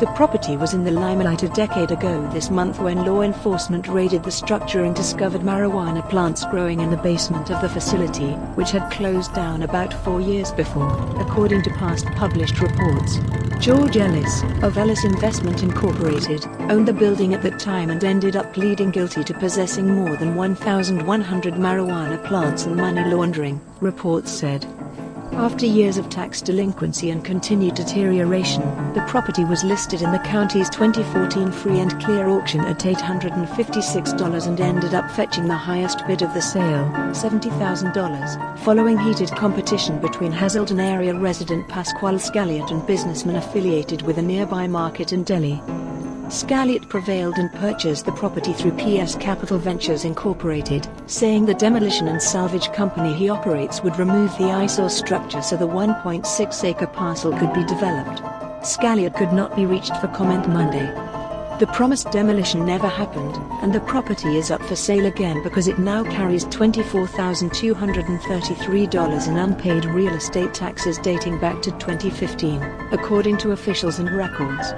The property was in the limelight a decade ago this month when law enforcement raided the structure and discovered marijuana plants growing in the basement of the facility, which had closed down about 4 years before, according to past published reports. George Ellis, of Ellis Investment Incorporated, owned the building at that time and ended up pleading guilty to possessing more than 1,100 marijuana plants and money laundering, reports said. After years of tax delinquency and continued deterioration, the property was listed in the county's 2014 free and clear auction at $856 and ended up fetching the highest bid of the sale, $70,000, following heated competition between Hazildon area resident Pasquale Scalliot and businessmen affiliated with a nearby market in Delhi. Scalliot prevailed and purchased the property through PS Capital Ventures Incorporated, saying the demolition and salvage company he operates would remove the eyesore structure so the 1.6-acre parcel could be developed. Scalliot could not be reached for comment Monday. The promised demolition never happened, and the property is up for sale again because it now carries $24,233 in unpaid real estate taxes dating back to 2015, according to officials and records.